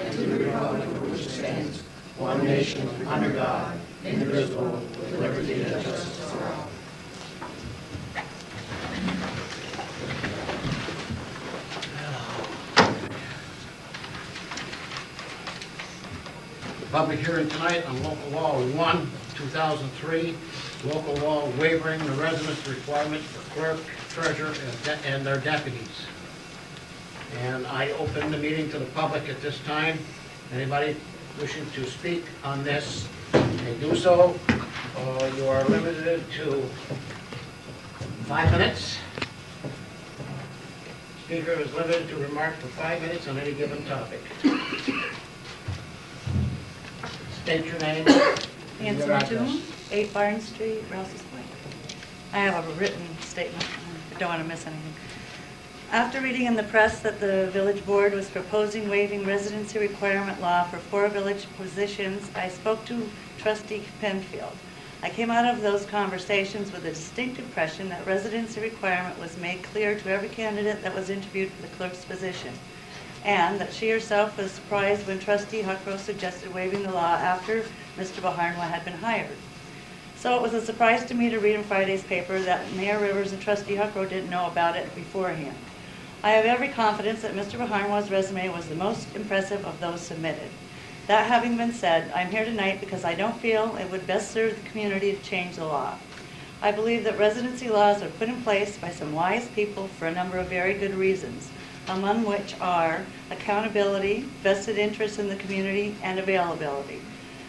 and to the republic for which it stands, one nation, under God, indivisible, with liberty and justice for all. Public hearing tonight on local law 1, 2003, local law waiving the residence requirement for clerk, treasurer, and their deputies. And I open the meeting to the public at this time. Anybody wishing to speak on this may do so. You are limited to 5 minutes. Speaker is limited to remark for 5 minutes on any given topic. State your name. Nancy Mattoon, 8 Barn Street, Rouses Point. I have a written statement. I don't want to miss anything. After reading in the press that the village board was proposing waiving residency requirement law for 4 village positions, I spoke to Trustee Penfield. I came out of those conversations with a distinct impression that residency requirement was made clear to every candidate that was interviewed for the clerk's position, and that she herself was surprised when Trustee Huckrow suggested waiving the law after Mr. Baharnwa had been hired. So it was a surprise to me to read in Friday's paper that Mayor Rivers and Trustee Huckrow didn't know about it beforehand. I have every confidence that Mr. Baharnwa's resume was the most impressive of those submitted. That having been said, I'm here tonight because I don't feel it would best serve the community to change the law. I believe that residency laws are put in place by some wise people for a number of very good reasons, among which are accountability, vested interest in the community, and availability.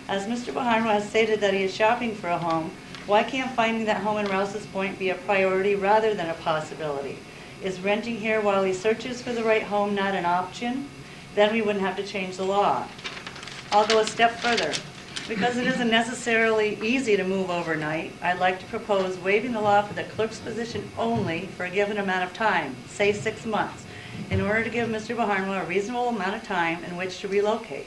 As Mr. Baharnwa has stated that he is shopping for a home, why can't finding that home in Rouses Point be a priority rather than a possibility? Is renting here while he searches for the right home not an option? Then we wouldn't have to change the law. I'll go a step further. Because it isn't necessarily easy to move overnight, I'd like to propose waiving the law for the clerk's position only for a given amount of time, say 6 months, in order to give Mr. Baharnwa a reasonable amount of time in which to relocate.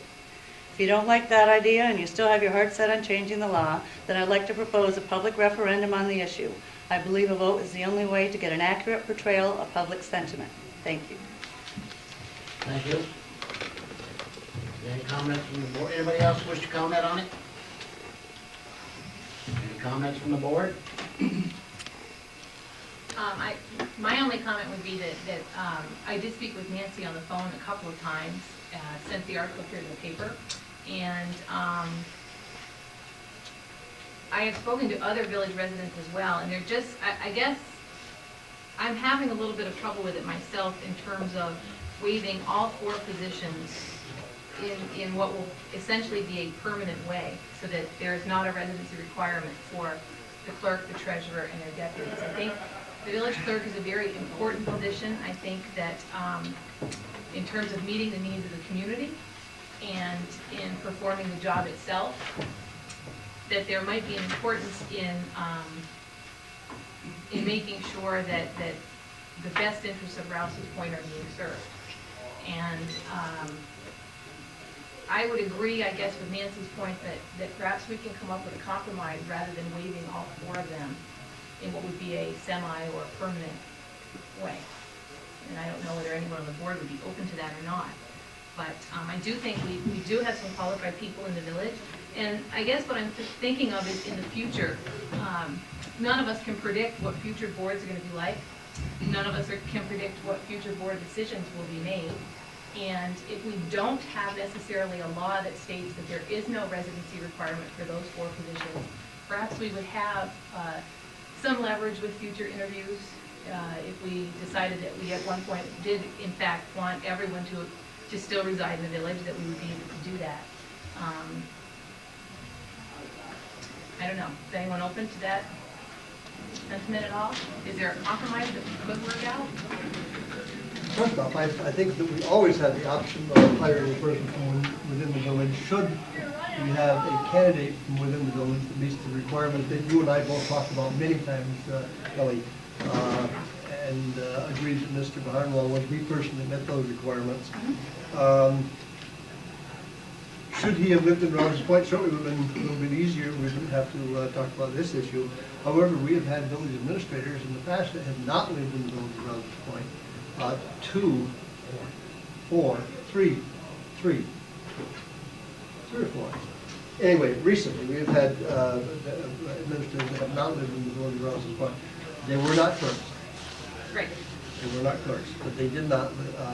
If you don't like that idea and you still have your heart set on changing the law, then I'd like to propose a public referendum on the issue. I believe a vote is the only way to get an accurate portrayal of public sentiment. Thank you. Thank you. Any comments from the board? Anybody else wish to comment on it? Any comments from the board? My only comment would be that I did speak with Nancy on the phone a couple of times since the article appeared in the paper, and I have spoken to other village residents as well, and they're just, I guess, I'm having a little bit of trouble with it myself in terms of waiving all 4 positions in what will essentially be a permanent way, so that there is not a residency requirement for the clerk, the treasurer, and their deputies. I think the village clerk is a very important position. I think that in terms of meeting the needs of the community and in performing the job itself, that there might be an importance in making sure that the best interests of Rouses Point are being served. And I would agree, I guess, with Nancy's point that perhaps we can come up with a compromise rather than waiving all 4 of them in what would be a semi or permanent way. And I don't know whether anyone on the board would be open to that or not. But I do think we do have some qualified people in the village. And I guess what I'm thinking of is in the future, none of us can predict what future boards are going to be like. None of us can predict what future board decisions will be made. And if we don't have necessarily a law that states that there is no residency requirement for those 4 positions, perhaps we would have some leverage with future interviews if we decided that we at one point did in fact want everyone to still reside in the village, that we would be able to do that. I don't know. Is anyone open to that sentiment at all? Is there a compromise that could work out? First off, I think that we always have the option of hiring a person from within the village should we have a candidate from within the village that meets the requirement that you and I both talked about many times, Kelly, and agreed that Mr. Baharnwa was the person that met those requirements. Should he have lived in Rouses Point, certainly would have been a little bit easier. We wouldn't have to talk about this issue. However, we have had village administrators in the past that have not lived in the village of Rouses Point. Three 3 or 4. Anyway, recently, we've had administrators that have not lived in the village of Rouses Point. They were not clerks. Right. They were not clerks, but they did not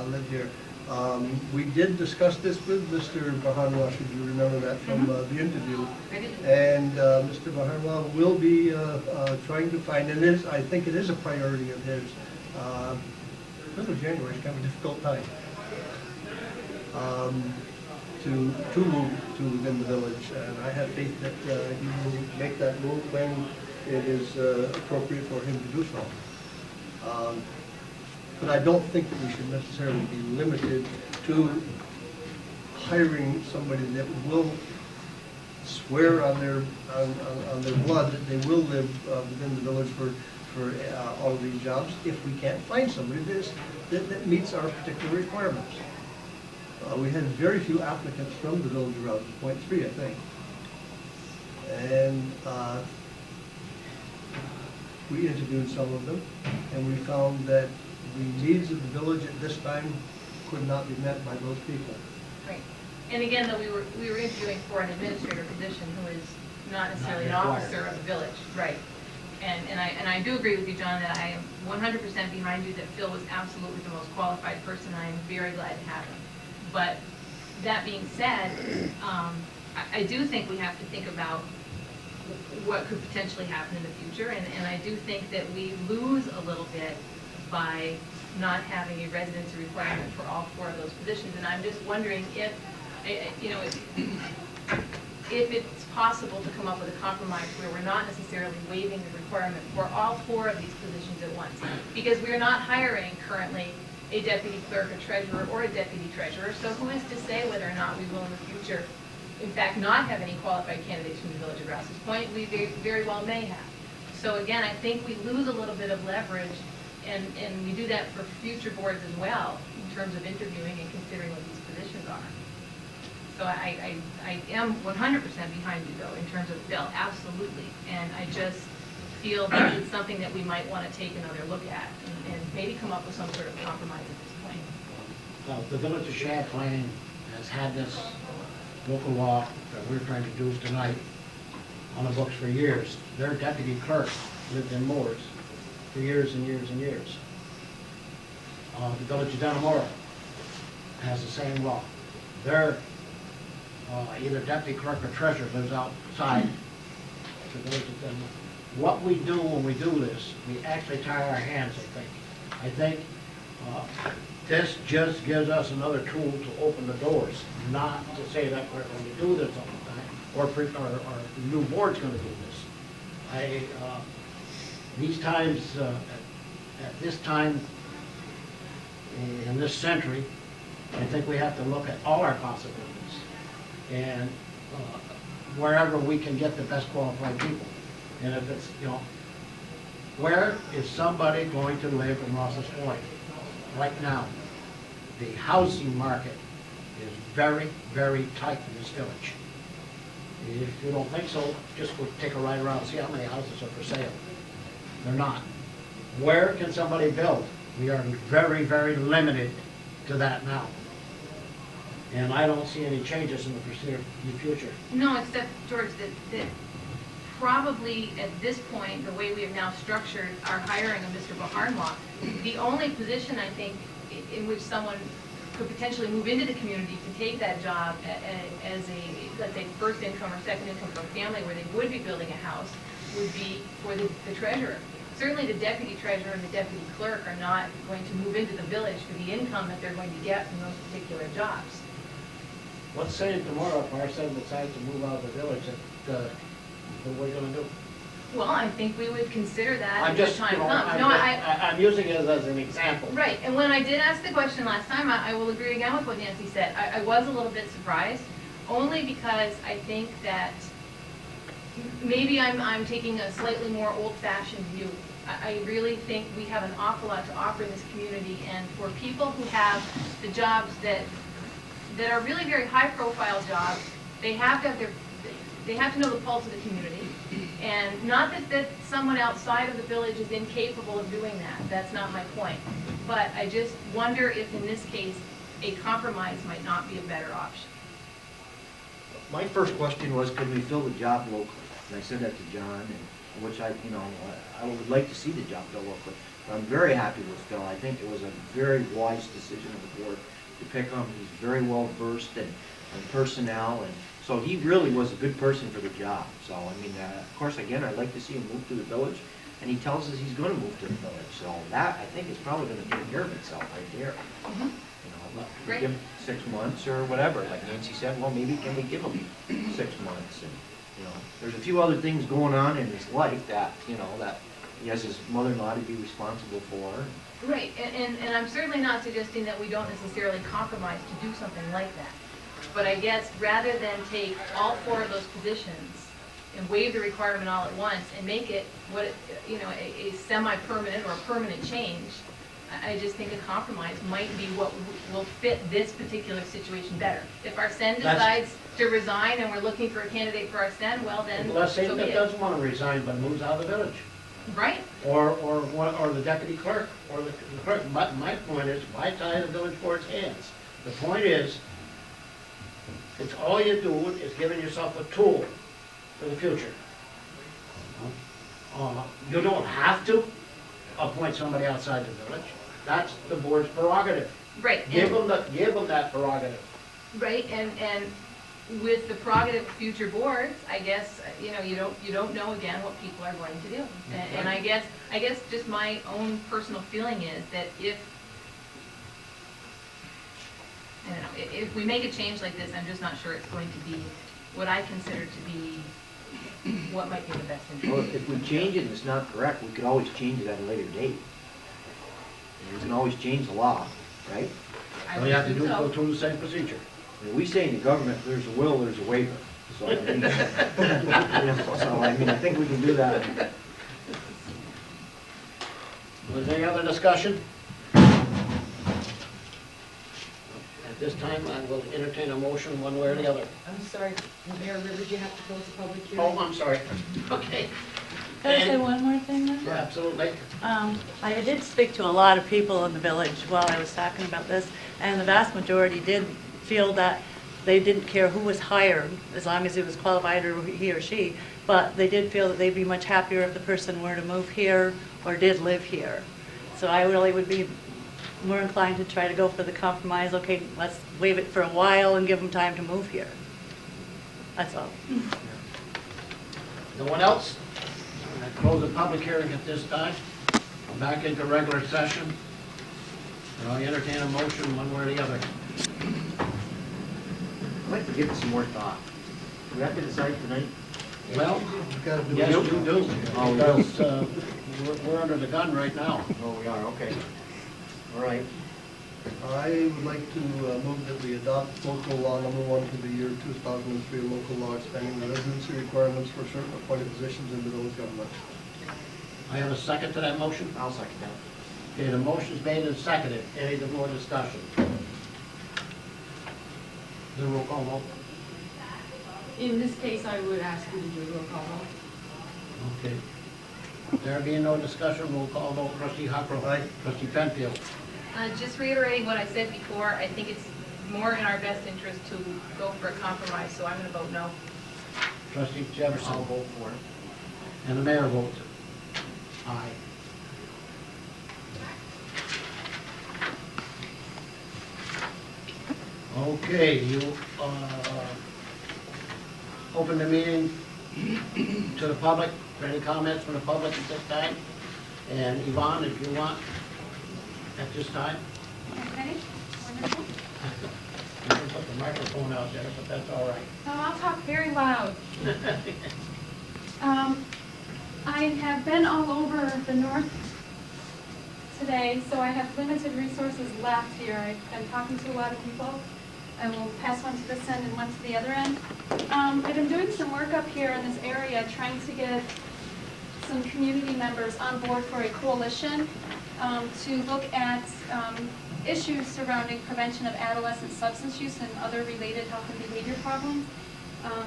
live here. We did discuss this with Mr. Bahanwa, should you remember that from the interview. I did. And Mr. Bahanwa will be trying to find, and I think it is a priority of his. Middle of January is kind of a difficult time to move to within the village. And I have faith that he will make that move when it is appropriate for him to do so. But I don't think that we should necessarily be limited to hiring somebody that will swear on their blood that they will live within the village for all of these jobs if we can't find somebody that meets our particular requirements. We had very few applicants from the village of Rouses Point, 3, I think. And we interviewed some of them, and we found that the needs of the village at this time could not be met by those people. Right. And again, though, we were interviewing for an administrator position who is not necessarily an officer of the village. Right. And I do agree with you, John, that I am 100% behind you, that Phil was absolutely the most qualified person. I am very glad to have him. But that being said, I do think we have to think about what could potentially happen in the future, and I do think that we lose a little bit by not having a residency requirement for all 4 of those positions. And I'm just wondering if, you know, if it's possible to come up with a compromise where we're not necessarily waiving the requirement for all 4 of these positions at once. Because we're not hiring currently a deputy clerk, a treasurer, or a deputy treasurer. So who is to say whether or not we will in the future, in fact, not have any qualified candidates from the village of Rouses Point? We very well may have. So again, I think we lose a little bit of leverage, and we do that for future boards as well, in terms of interviewing and considering what these positions are. So I am 100% behind you, though, in terms of Bill, absolutely. And I just feel that it's something that we might want to take another look at and maybe come up with some sort of compromise at this point. Well, the village of Champlain has had this local law that we're trying to do tonight on the books for years. Their deputy clerk lived in Moores for years and years and years. The village of Dannemora has the same law. Their either deputy clerk or treasurer lives outside the village of Dannemora. What we do when we do this, we actually tie our hands, I think this just gives us another tool to open the doors, not to say that we're going to do this all the time, or the new board's going to do this. These times, at this time, in this century, I think we have to look at all our possibilities, and wherever we can get the best qualified people. And if it's, you know, where is somebody going to live in Rouses Point? Right now, the housing market is very, very tight in this village. If you don't think so, just go take a ride around and see how many houses are for sale. They're not. Where can somebody build? We are very, very limited to that now. And I don't see any changes in the foreseeable future. No, except, George, that probably at this point, the way we have now structured our hiring of Mr. Baharnwa, the only position, I think, in which someone could potentially move into the community to take that job as a, let's say, first income or second income for a family where they would be building a house would be for the treasurer. Certainly the deputy treasurer and the deputy clerk are not going to move into the village for the income that they're going to get from those particular jobs. Let's say tomorrow if our son decides to move out of the village, what are we going to do? Well, I think we would consider that I'm as just, the time you know, comes. I'm using it as an example. Right, and when I did ask the question last time, I will agree again with what Nancy said. I was a little bit surprised, only because I think that maybe I'm taking a slightly more old-fashioned view. I really think we have an awful lot to offer in this community, and for people who have the jobs that are really very high-profile jobs, they have to know the pulse of the community. And not that someone outside of the village is incapable of doing that. That's not my point. But I just wonder if in this case, a compromise might not be a better option. My first question was, could we fill the job locally? And I said that to John, and which I would like to see the job filled locally. But I'm very happy with Phil. I think it was a very wise decision of the board to pick him. He's very well versed in personnel, and so he really was a good person for the job. So, I mean, of course, again, I'd like to see him move to the village, and he tells us he's gonna move to the village. So that, I think, is probably gonna take care of itself right there. Mhm. You know, Great. give him 6 months or whatever. Like Nancy said, well, maybe can we give him 6 months? And, you know, there's a few other things going on in his life that, you know, that he has his mother-in-law to be responsible for. Right, and I'm certainly not suggesting that we don't necessarily compromise to do something like that. But I guess rather than take all 4 of those positions and waive the requirement all at once and make it what, a semi-permanent or a permanent change, I just think a compromise might be what will fit this particular situation better. If our Sen decides to resign and we're looking for a candidate for our Sen, well then, Let's say so be that it. doesn't want to resign but moves out of the village. Right, Or the deputy clerk, or the clerk. My point is, why tie the village board's hands? The point is, it's all you're doing is giving yourself a tool for the future. You don't have to appoint somebody outside the village. That's the board's prerogative. right. Give them that prerogative. Right, and with the prerogative of future boards, I guess, you don't know again what people are going to do. And I guess just my own personal feeling is that if we make a change like this, I'm just not sure it's going to be what I consider to be what might be the best Well, interest. if we change it and it's not correct, we could always change it at a later date. We can always change the law, right? I All would you have to assume do is go so. through the same procedure. I mean, we say in the government, there's a will, there's a waiver. So, I mean, I think we can do that. Was there any other discussion? At this time, I will entertain a motion one way or the other. I'm sorry, Mayor Rivers, you have to close the public Oh, hearing. I'm sorry. Okay. Can I say one more thing then? Yeah, absolutely. I did speak to a lot of people in the village while I was talking about this, and the vast majority did feel that they didn't care who was hired, as long as it was qualified or he or she, but they did feel that they'd be much happier if the person were to move here or did live here. So I really would be more inclined to try to go for the compromise, okay, let's waive it for a while and give them time to move here. That's all. No one else? I close the public hearing at this time. Back into regular session. And I'll entertain a motion one way or the other. I'd like to give it some more thought. Do we have to decide tonight? Well, We've got to do yes, it. you do, Oh, we because we're under the gun right now. Oh, we are, okay. All right. I would like to move that we adopt local law number 1 for the year 2003, local law expanding the residency requirements for certain appointed positions in the village government. I have a second to that motion. I'll second that. Okay, the motion's made and seconded. Any more discussion? The roll call vote. In this case, I would ask you to do a roll call vote. Okay. There being no discussion, roll call vote. Trustee Huckrow. Aye. Trustee Penfield. Just reiterating what I said before, I think it's more in our best interest to go for a compromise, so I'm going to vote no. Trustee Jefferson. I'll vote for it. And the mayor votes aye. Okay, you open the meeting to the public. For any comments from the public at this time? And Yvonne, if you want, at this time. Okay, wonderful. You can put the microphone out there, but that's all right. So I'll talk very loud. I have been all over the north today, so I have limited resources left here. I've been talking to a lot of people. I will pass one to this end and one to the other end. I've been doing some work up here in this area, trying to get some community members on board for a coalition to look at issues surrounding prevention of adolescent substance use and other related health and behavior problems,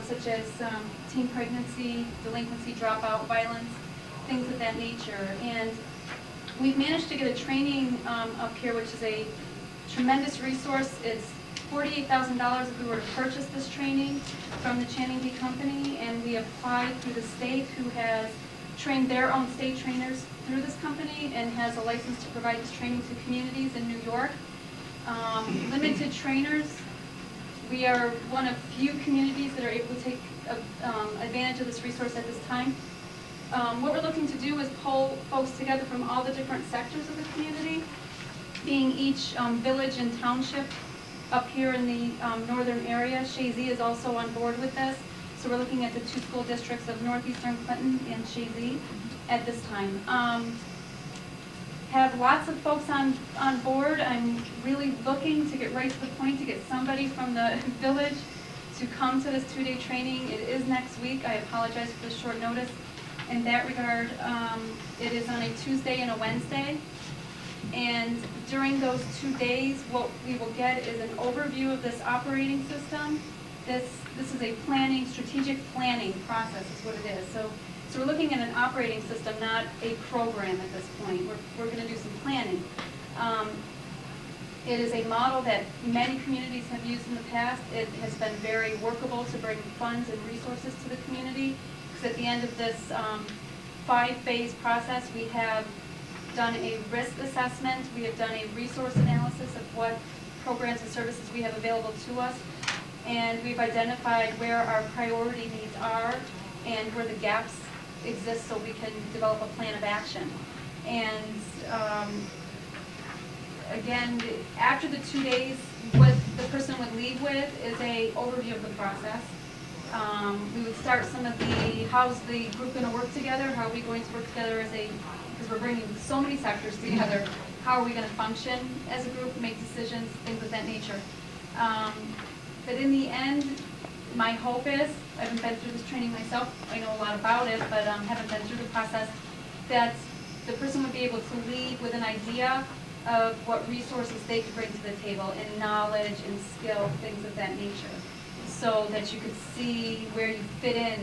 such as teen pregnancy, delinquency, dropout, violence, things of that nature. And we've managed to get a training up here, which is a tremendous resource. It's $48,000 if we were to purchase this training from the Channing B Company, and we applied through the state, who has trained their own state trainers through this company and has a license to provide this training to communities in New York. Limited trainers, we are one of few communities that are able to take advantage of this resource at this time. What we're looking to do is pull folks together from all the different sectors of the community, being each village and township up here in the northern area. Shazy is also on board with this. So we're looking at the 2 school districts of northeastern Clinton and Shazy at this time. Have lots of folks on board. I'm really looking to get right to the point, to get somebody from the village to come to this 2-day training. It is next week. I apologize for the short notice in that regard. It is on a Tuesday and a Wednesday. And during those 2 days, what we will get is an overview of this operating system. This is a strategic planning process is what it is. So we're looking at an operating system, not a program at this point. We're going to do some planning. It is a model that many communities have used in the past. It has been very workable to bring funds and resources to the community, because at the end of this 5-phase process, we have done a risk assessment, we have done a resource analysis of what programs and services we have available to us, and we've identified where our priority needs are and where the gaps exist so we can develop a plan of action. And again, after the 2 days, what the person would leave with is a overview of the process. We would start some of how's the group going to work together, how are we going to work together because we're bringing so many sectors together, how are we going to function as a group, make decisions, things of that nature. But in the end, my hope is, I haven't been through this training myself, I know a lot about it, but haven't been through the process, that the person would be able to leave with an idea of what resources they could bring to the table in knowledge and skill, things of that nature, so that you could see where you fit in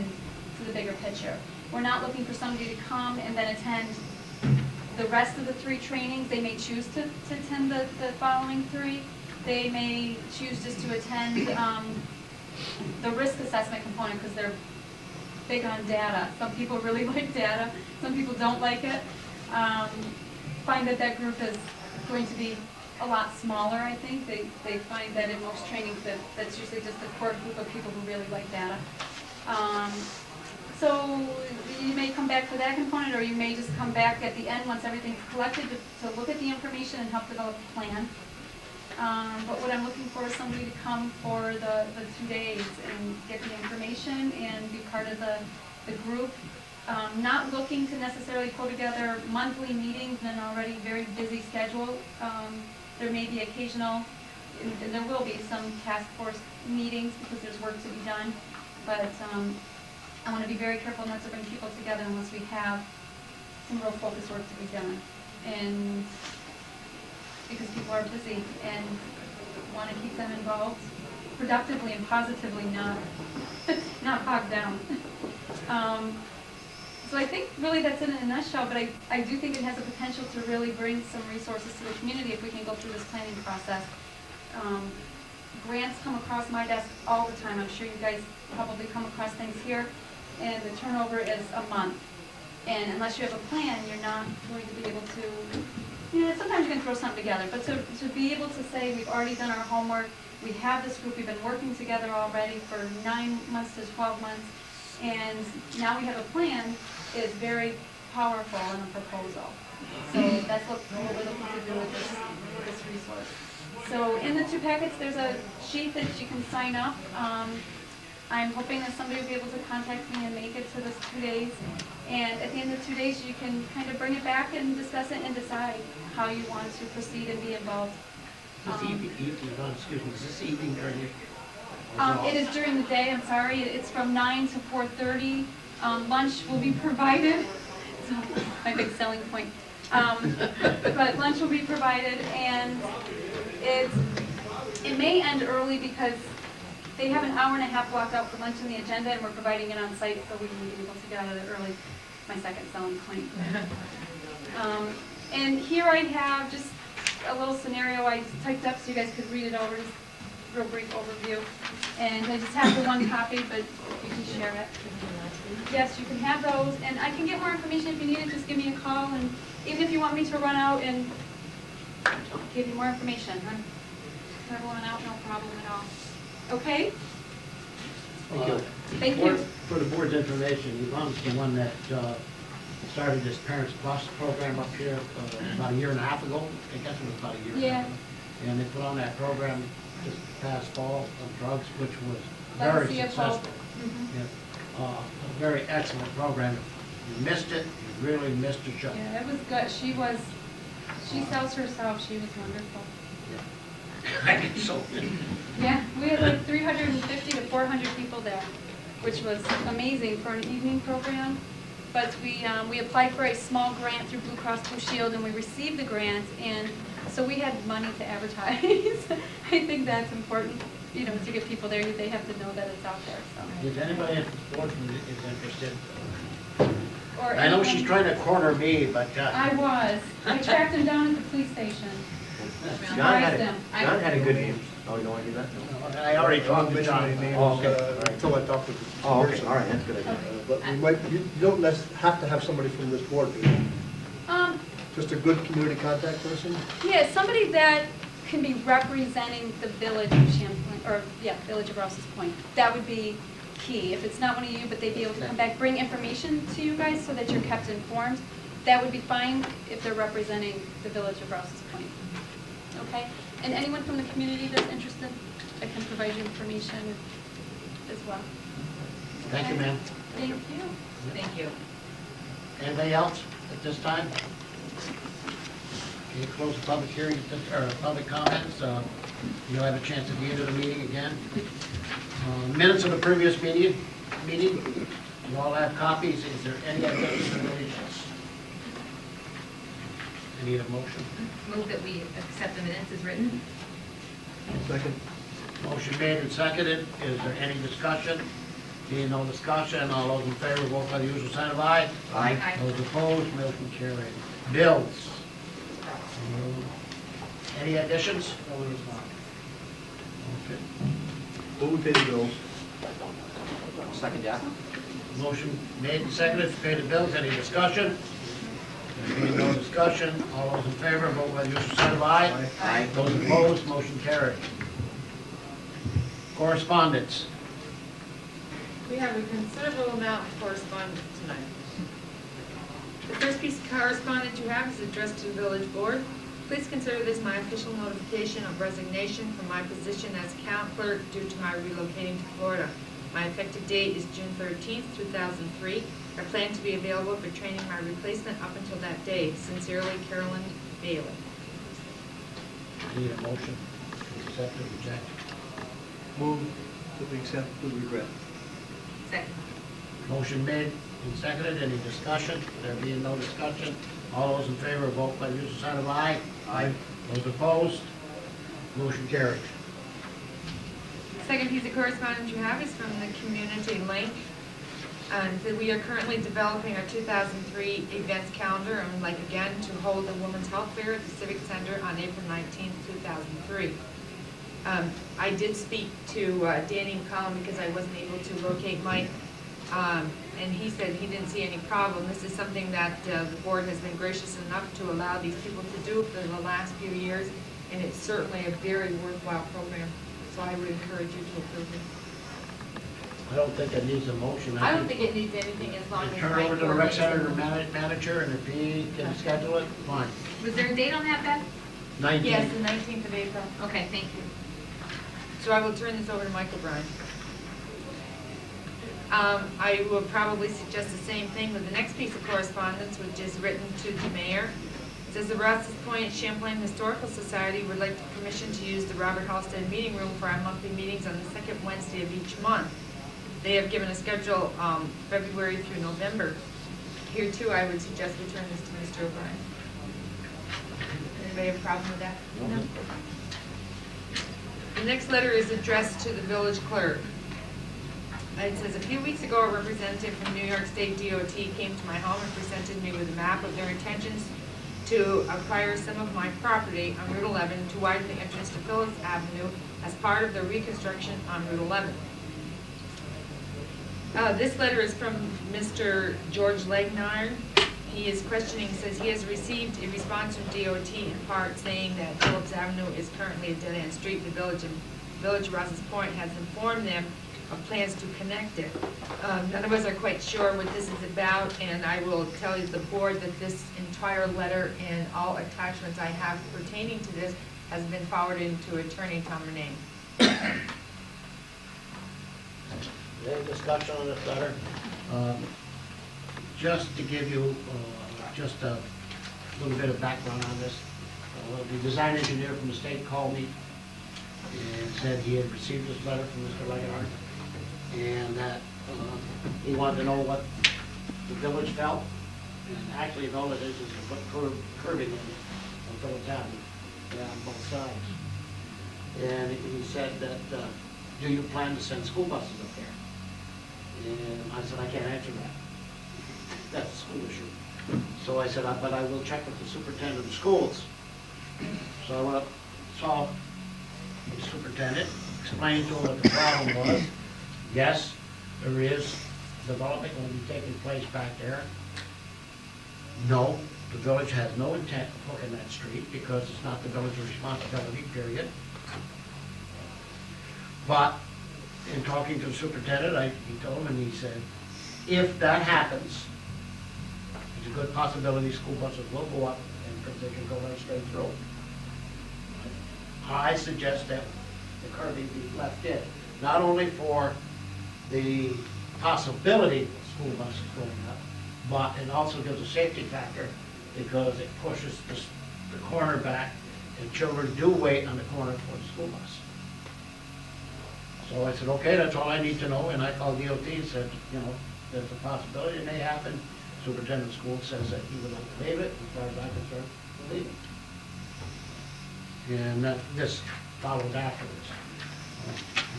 to the bigger picture. We're not looking for somebody to come and then attend the rest of the 3 trainings. They may choose to attend the following 3. They may choose just to attend the risk assessment component because they're big on data. Some people really like data, some people don't like it. Find that group is going to be a lot smaller, I think. They find that in most trainings that's usually just a core group of people who really like data. So you may come back for that component, or you may just come back at the end once everything's collected to look at the information and help develop a plan. But what I'm looking for is somebody to come for the 2 days and get the information and be part of the group. Not looking to necessarily pull together monthly meetings in an already very busy schedule. There may be occasional, and there will be some task force meetings because there's work to be done. But I want to be very careful not to bring people together unless we have some real focus work to be done. And because people are busy and want to keep them involved productively and positively, not bogged down. So I think really that's it in a nutshell, but I do think it has the potential to really bring some resources to the community if we can go through this planning process. Grants come across my desk all the time. I'm sure you guys probably come across things here, and the turnover is a month. And unless you have a plan, you're not going to be able to, sometimes you can throw something together, but to be able to say we've already done our homework, we have this group, we've been working together already for 9 months to 12 months, and now we have a plan, is very powerful in a proposal. So that's what we're looking to do with this resource. So in the 2 packets, there's a sheet that you can sign up. I'm hoping that somebody will be able to contact me and make it to this 2 days. And at the end of 2 days, you can kind of bring it back and discuss it and decide how you want to proceed and be involved. Excuse me, is this evening during It is during the day, I'm sorry. It's from 9 to 4:30. Lunch will be provided. It's my big selling point. But lunch will be provided, and it may end early because they have an hour and a half blocked out for lunch in the agenda, and we're providing it on site so we can be able to get out of it early. My second selling point. And here I have just a little scenario I typed up so you guys could read it over. real brief overview. And I just have the one copy, but you can share it. Yes, you can have those, and I can get more information if you need it, just give me a call, and even if you want me to run out and give you more information, run out, no problem at all. Okay? Thank you. Thank you. For the board's information, Yvonne's the one that started this Parents Plus program up here about a year and a half ago. I guess it was about a year and a half ago. And they put on that program this past fall of drugs, which was very successful. Mhm. Yeah. A very excellent program. If you missed it, you really missed your shot. Yeah, it was good. She sells herself. She was wonderful. I think so. Yeah, we had like 350 to 400 people there, which was amazing for an evening program. But we applied for a small grant through Blue Cross Blue Shield, and we received the grant, and so we had money to advertise. I think that's important, you know, to get people there. They have to know that it's out there. So. If anybody at the board is interested, Or I know anyone- she's trying to corner me, but I was. I tracked him down at the police station. John had, them. John had a good name. Oh, you don't want to do that? I already I talked won't to mention John. any names, Oh, okay. until I talk with the Oh, okay, person. all right, that's a good idea. But we might, you don't have to have somebody from this board, do you? Just a good community contact person? Yeah, somebody that can be representing the village of Champlain, or, yeah, village of Rouses Point. That would be key. If it's not one of you, but they'd be able to come back, bring information to you guys so that you're kept informed. That would be fine if they're representing the village of Rouses Point. Okay? And anyone from the community that's interested, I can provide you information as well. Thank you, ma'am. Thank you. Thank you. Anybody else at this time? Can you close the public hearing, or public comments? You'll have a chance at the end of the meeting again. Minutes of the previous meeting. You all have copies. Is there any objections or deletions? I need a motion. Move that we accept the minutes as written. Second? Motion made and seconded. Is there any discussion? Being no discussion, all those in favor, vote by the usual sign of aye. Aye. Those opposed, motion carried. Bills. Any additions? Okay. Will we pay the bills? Second, yeah? Motion made and seconded to pay the bills. Any discussion? There being no discussion, all those in favor, vote by the usual sign of aye. Aye. Those opposed, motion carried. Correspondence. We have a considerable amount of correspondence tonight. The first piece of correspondence you have is addressed to the village board. Please consider this my official notification of resignation from my position as account clerk due to my relocating to Florida. My effective date is June 13th, 2003. I plan to be available for training my replacement up until that day. Sincerely, Carolyn Bailey. Need a motion to accept or reject? Move that we accept with regret. Second. Motion made and seconded. Any discussion? There being no discussion, all those in favor, vote by the usual sign of aye. Aye. Those opposed, motion carried. Second piece of correspondence you have is from the Community Link. And that we are currently developing our 2003 events calendar and would like again to hold the Women's Health Fair at the Civic Center on April 19th, 2003. I did speak to Danny McCollum because I wasn't able to locate Mike, and he said he didn't see any problem. This is something that the board has been gracious enough to allow these people to do for the last few years, and it's certainly a very worthwhile program. So I would encourage you to approve it. I don't think it needs a motion. I don't think it needs anything as long as Turn Mike over to the rec coordinates center it. manager, and if he can schedule it, fine. Was there a date on that, Beth? 19. Yes, the 19th of April. Okay, thank you. So I will turn this over to Michael Bryan. I will probably suggest the same thing with the next piece of correspondence, which is written to the mayor. It says the Rouses Point Champlain Historical Society would like permission to use the Robert Halstead Meeting Room for our monthly meetings on the second Wednesday of each month. They have given a schedule February through November. Here too, I would suggest we turn this to Mr. O'Brien. Anybody have a problem with that? No. The next letter is addressed to the village clerk. It says, a few weeks ago, a representative from New York State DOT came to my home and presented me with a map of their intentions to acquire some of my property on Route 11 to widen the entrance to Phillips Avenue as part of the reconstruction on Route 11. This letter is from Mr. George Legnar. He is questioning, says he has received a response from DOT in part saying that Phillips Avenue is currently a dead-end street. The Village Rouses Point has informed them of plans to connect it. None of us are quite sure what this is about, and I will tell you the board that this entire letter and all attachments I have pertaining to this has been forwarded to Attorney Tom Renane. Any discussion on this letter? Just to give you just a little bit of background on this, the design engineer from the state called me and said he had received this letter from Mr. Leonard, and that he wanted to know what the village felt. And actually, all it is a curving on Phillips Avenue on both sides. And he said that, do you plan to send school buses up there? And I said, I can't answer that. That's a school issue. So I said, but I will check with the superintendent of schools. So I went up, saw the superintendent, explained to him what the problem was. Yes, there is development going to be taking place back there. No, the village has no intent of hooking that street because it's not the village's responsibility, period. But in talking to the superintendent, he told him, and he said, if that happens, there's a good possibility school buses will go up and they can go right straight through. I suggest that the curving be left in, not only for the possibility of school buses going up, but it also gives a safety factor because it pushes the corner back and children do wait on the corner for the school bus. So I said, okay, that's all I need to know, and I called DOT and said, you know, there's a possibility it may happen. Superintendent of schools says that he would like to leave it, as far as I'm concerned, we'll leave it. And this followed afterwards.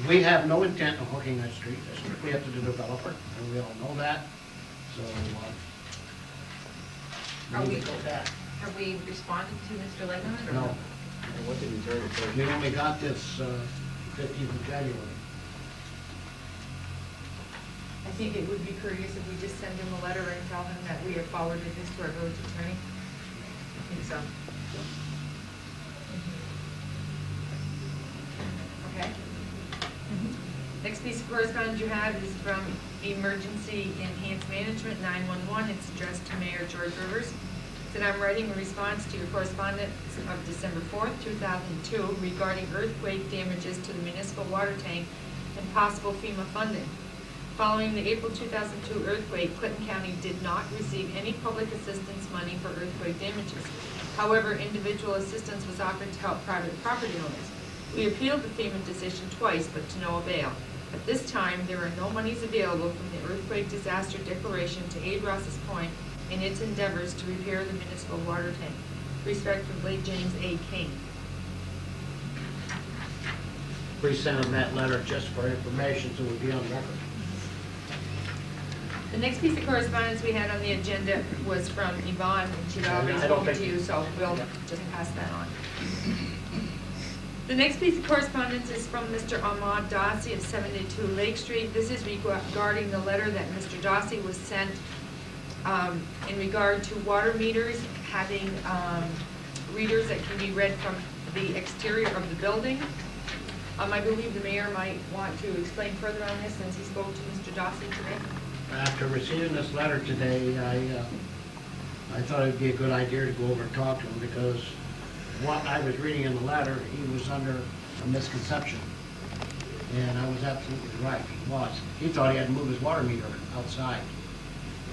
We have no intent of hooking that street, it's strictly up to the developer, and we all know that, so, leave it at that. Have we responded to Mr. Legman? No, What did he tell you? we only got this 15th of January. I think it would be courteous if we just send him a letter and tell him that we have forwarded this to our village attorney. I think so. Okay. Next piece of correspondence you have is from Emergency Enhanced Management 911. It's addressed to Mayor George Rivers. That I'm writing a response to your correspondence of December 4th, 2002 regarding earthquake damages to the municipal water tank and possible FEMA funding. Following the April 2002 earthquake, Clinton County did not receive any public assistance money for earthquake damages. However, individual assistance was offered to help private property owners. We appealed the FEMA decision twice, but to no avail. At this time, there are no monies available from the earthquake disaster declaration to aid Rouses Point in its endeavors to repair the municipal water tank. Respectfully, James A. King. We sent him that letter just for information, so it would be on record. The next piece of correspondence we had on the agenda was from Yvonne, and she'd already I don't spoken think- to you, so we'll just pass that on. The next piece of correspondence is from Mr. Ahmad Dossi of 72 Lake Street. This is regarding the letter that Mr. Dossi was sent in regard to water meters having readers that can be read from the exterior of the building. I believe the mayor might want to explain further on this since he spoke to Mr. Dossi today. After receiving this letter today, I thought it'd be a good idea to go over and talk to him because what I was reading in the letter, he was under a misconception. And I was absolutely right, he was. He thought he had to move his water meter outside.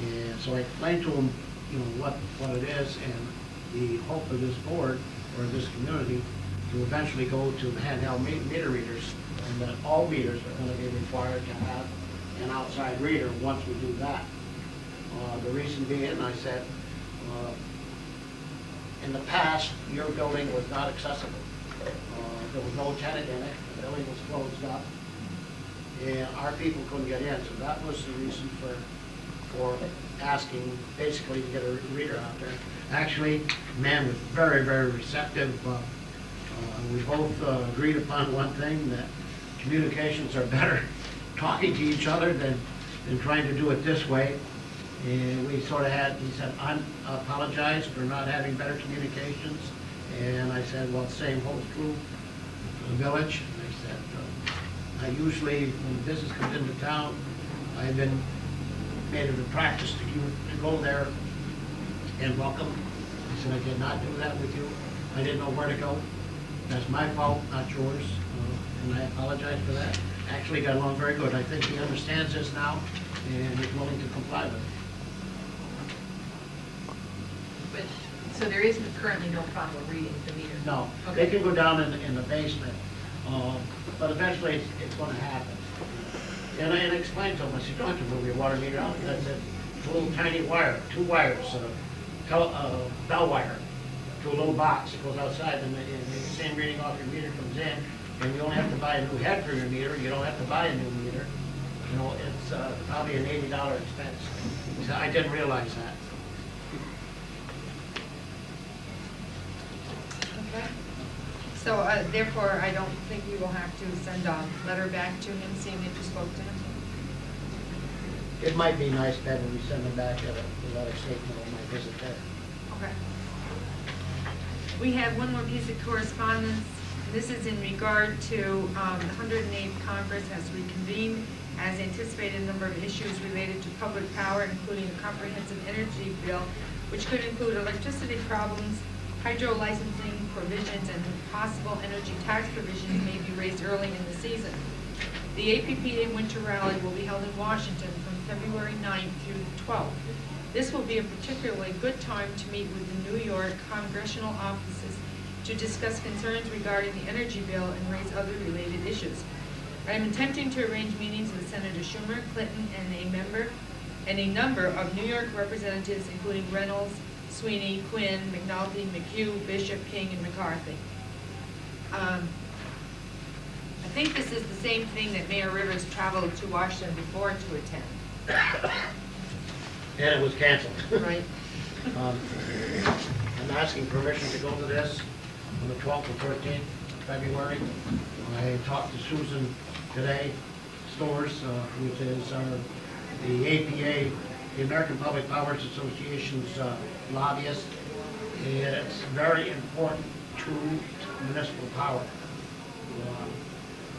And so I explained to him, you know, what it is and the hope of this board or this community to eventually go to handheld meter readers, and that all meters are going to be required to have an outside reader once we do that. The reason being, I said, in the past, your building was not accessible. There was no tenant in it, the building was closed up, and our people couldn't get in, so that was the reason for for asking, basically, to get a reader out there. Actually, man was very, very receptive. We both agreed upon one thing, that communications are better talking to each other than trying to do it this way. And we sort of had, he said, I apologize for not having better communications. And I said, well, the same holds true for the village. And I said, I usually, when business comes into town, I've been made it a practice to go there and welcome. I said, I did not do that with you. I didn't know where to go. That's my fault, not yours, and I apologize for that. Actually got along very good. I think he understands this now and is willing to comply with it. But, so there is currently no problem with reading the meter? No, Okay. they can go down in the basement, but eventually it's going to happen. And I explained to him, I said, you don't have to move your water meter out. I said, it's a little tiny wire, 2 wires, bell wire, to a little box. It goes outside, and the same reading off your meter comes in, and you don't have to buy a new head for your meter. You don't have to buy a new meter. You know, it's probably an $80 expense. So I didn't realize that. Okay. So therefore, I don't think we will have to send a letter back to him saying that you spoke to him. It might be nice better we send them back a letter statement on my visit there. Okay. We have one more piece of correspondence. This is in regard to the 108th Congress has reconvened. As anticipated, a number of issues related to public power, including a comprehensive energy bill, which could include electricity problems, hydro licensing provisions, and possible energy tax provisions may be raised early in the season. The APPA Winter Rally will be held in Washington from February 9th through the 12th. This will be a particularly good time to meet with the New York congressional offices to discuss concerns regarding the energy bill and raise other related issues. I am attempting to arrange meetings with Senator Schumer, Clinton, and a number of New York representatives, including Reynolds, Sweeney, Quinn, McNulty, McHugh, Bishop, King, and McCarthy. I think this is the same thing that Mayor Rivers traveled to Washington before to attend. And it was canceled. Right. I'm asking permission to go to this on the 12th and 13th of February. I talked to Susan today, Stores, which is the APA, the American Public Powers Association's lobbyist. It's very important to municipal power.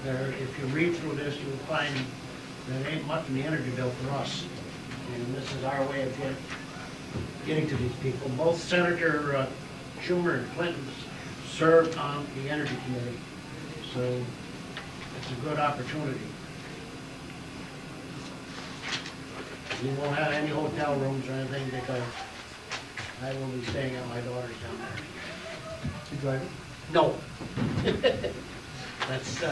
If you read through this, you'll find there ain't much in the energy bill for us. And this is our way of getting to these people. Both Senator Schumer and Clinton served on the Energy Committee, so it's a good opportunity. We won't have any hotel rooms or anything because I will be staying at my daughter's down there. You driving? No. That's,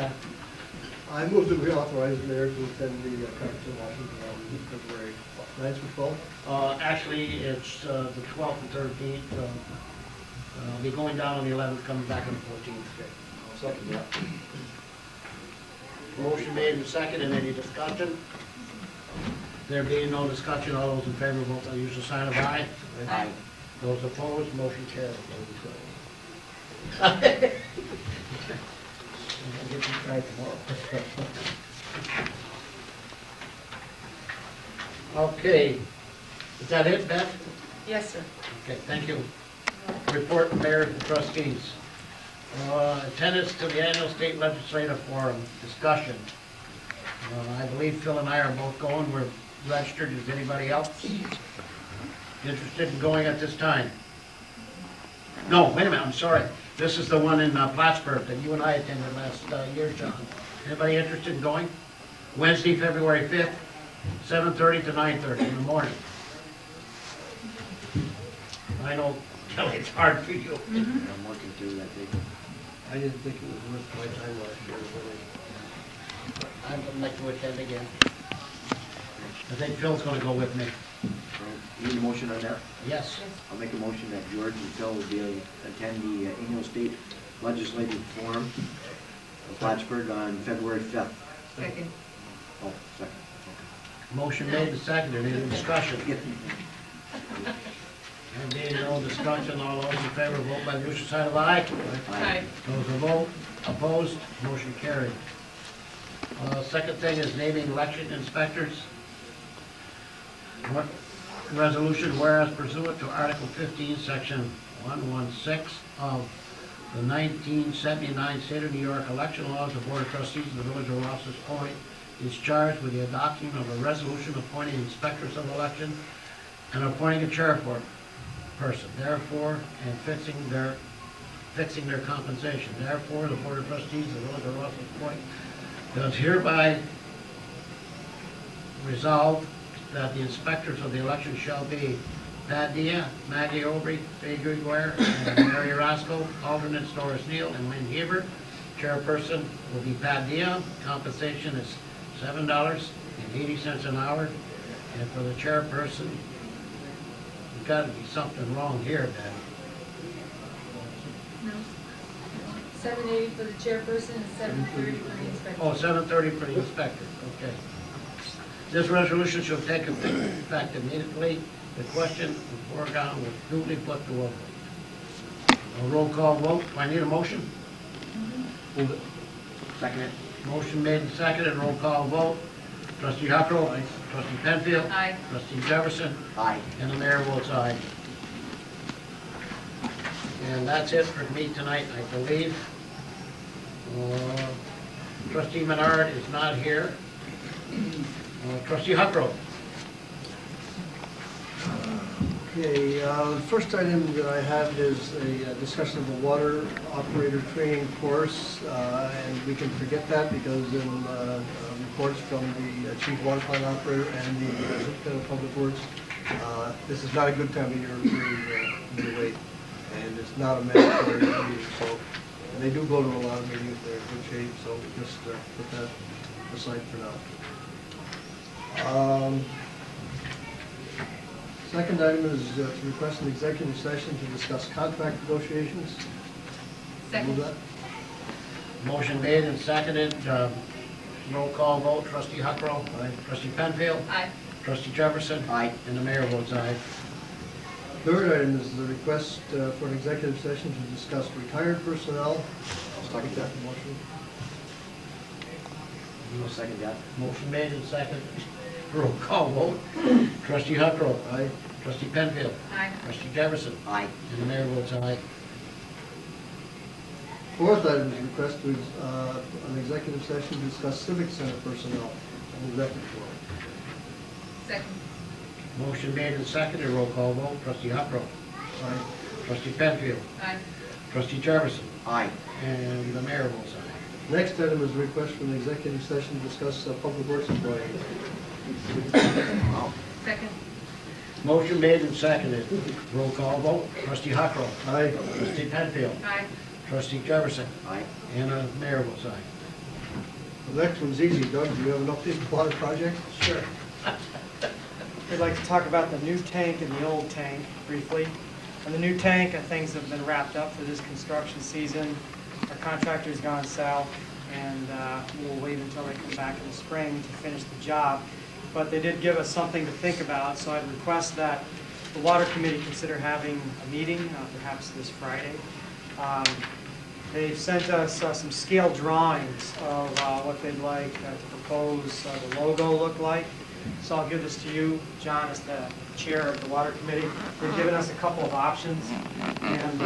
I move that we authorize the mayor to attend the conference in Washington on February 9th through 12th. actually, it's the 12th and 13th. I'll be going down on the 11th, coming back on the 14th. I'll second that. Motion made and seconded. Any discussion? There being no discussion, all those in favor, vote by the usual sign of aye. Aye. Those opposed, motion carries. I'll get you tried tomorrow. Okay, is that it, Beth? Yes, sir. Okay, thank you. Report from mayor and trustees. Attendance to the annual state legislative forum discussion. I believe Phil and I are both going. We're registered. Is anybody else interested in going at this time? No, wait a minute, I'm sorry. This is the one in Plattsburgh that you and I attended last year, John. Anybody interested in going? Wednesday, February 5th, 7:30 to 9:30 in the morning. I know, Kelly, it's hard for you. I'm working through that thing. I didn't think it was worth my time last year, I'd like to attend again. I think Phil's gonna go with me. You need a motion on that? Yes. I'll make a motion that George and Phil will attend the annual state legislative forum in Plattsburgh on February 5th. Second. Oh, second. Motion made and seconded, any discussion? There being no discussion, all those in favor, vote by the usual sign of aye. Aye. Those opposed, motion carried. Second thing is naming election inspectors. What resolution, whereas pursuant to Article 15, Section 116 of the 1979 State of New York election laws, the Board of Trustees of the Village of Rouses Point is charged with the adoption of a resolution appointing inspectors of election and appointing a chairperson, therefore, and fixing their compensation. Therefore, the Board of Trustees of the Village of Rouses Point does hereby resolve that the inspectors of the election shall be Pat Dia, Maggie Aubrey, Faye Goodware, and Mary Roscoe, alternates Doris Neal and Lynn Hebert. Chairperson will be Pat Dia. Compensation is $7.80 an hour. And for the chairperson, there's got to be something wrong here, Dad. No. 780 for the chairperson and 730 for the inspector. Oh, 7:30 for the inspector, okay. This resolution shall take effect immediately. The question foregone was duly put to a vote. A roll call vote, do I need a motion? Move it. Second it. Motion made and seconded, roll call vote. Trustee Huckrow. Aye. Trustee Penfield. Aye. Trustee Jefferson. Aye. And the mayor votes aye. And that's it for me tonight, I believe. Trustee Menard is not here. Trustee Huckrow. Okay, the first item that I have is a discussion of the water operator training course, and we can forget that because in reports from the chief water plant operator and the superintendent of public works, this is not a good time of year to wait, and it's not a mandatory meeting, so, and they do go to a lot of meetings, they're in good shape, so just put that aside for now. Second item is to request an executive session to discuss contract negotiations. Second. Move that. Motion made and seconded, roll call vote. Trustee Huckrow. Aye. Trustee Penfield. Aye. Trustee Jefferson. Aye. And the mayor votes aye. Third item is the request for an executive session to discuss retired personnel. I'll second that motion. You will second that? Motion made and seconded, roll call vote. Trustee Huckrow. Aye. Trustee Penfield. Aye. Trustee Jefferson. Aye. And the mayor votes aye. Fourth item is request to an executive session to discuss civic center personnel. I'll move that before. Second. Motion made and seconded, roll call vote. Trustee Huckrow. Aye. Trustee Penfield. Aye. Trustee Jefferson. Aye. And the mayor votes aye. Next item is a request for an executive session to discuss public works employee. Second. Motion made and seconded, roll call vote. Trustee Huckrow. Aye. Trustee Penfield. Aye. Trustee Jefferson. Aye. And the mayor votes aye. The next one's easy. Doug, do you have an update on the water project? Sure. We'd like to talk about the new tank and the old tank briefly. On the new tank, things have been wrapped up for this construction season. Our contractor's gone south, and we'll wait until they come back in the spring to finish the job. But they did give us something to think about, so I'd request that the water committee consider having a meeting, perhaps this Friday. They've sent us some scale drawings of what they'd like to propose the logo look like. So I'll give this to you, John, as the chair of the water committee. They've given us a couple of options, and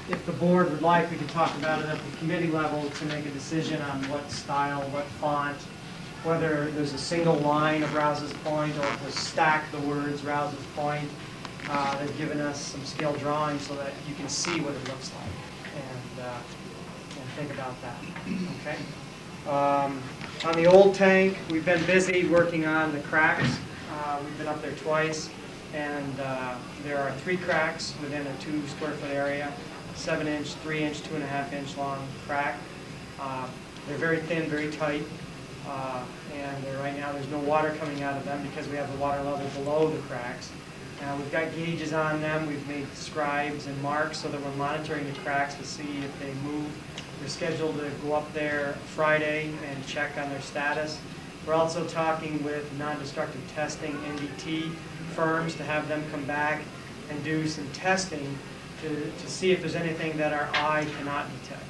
if the board would like, we can talk about it at the committee level to make a decision on what style, what font, whether there's a single line of Rouses Point or if we stack the words Rouses Point. They've given us some scale drawings so that you can see what it looks like and think about that, okay? On the old tank, we've been busy working on the cracks. We've been up there twice, and there are 3 cracks within a 2 square foot area, 7-inch, 3-inch, 2.5-inch long crack. They're very thin, very tight, and right now there's no water coming out of them because we have the water level below the cracks. We've got gauges on them. We've made scribes and marks so that we're monitoring the cracks to see if they move. We're scheduled to go up there Friday and check on their status. We're also talking with non-destructive testing NDT firms to have them come back and do some testing to see if there's anything that our eye cannot detect.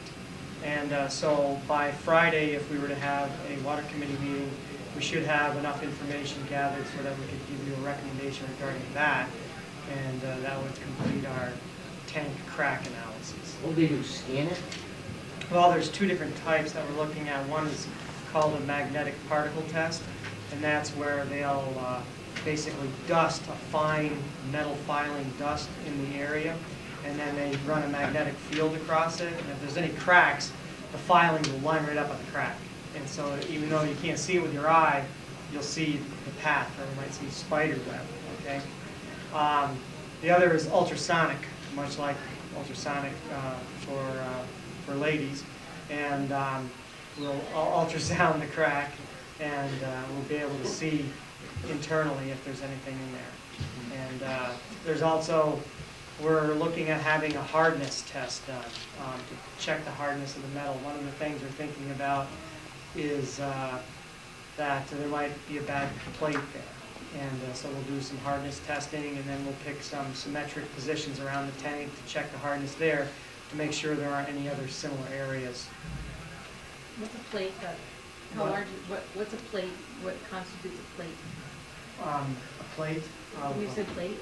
And so by Friday, if we were to have a water committee meeting, we should have enough information gathered so that we could give you a recommendation regarding that, and that would complete our tank crack analysis. What do they do, scan it? Well, there's two different types that we're looking at. One is called a magnetic particle test, and that's where they'll basically dust a fine metal filing dust in the area, and then they run a magnetic field across it, and if there's any cracks, the filing will line right up at the crack. And so even though you can't see it with your eye, you'll see the path, or you might see spider web, okay? The other is ultrasonic, much like ultrasonic for ladies, and we'll ultrasound the crack, and we'll be able to see internally if there's anything in there. And there's also, we're looking at having a hardness test done to check the hardness of the metal. One of the things we're thinking about is that there might be a bad plate there. And so we'll do some hardness testing, and then we'll pick some symmetric positions around the tank to check the hardness there to make sure there aren't any other similar areas. What's a plate? How What? large? What's a plate? What constitutes a plate? A plate of, You said plate.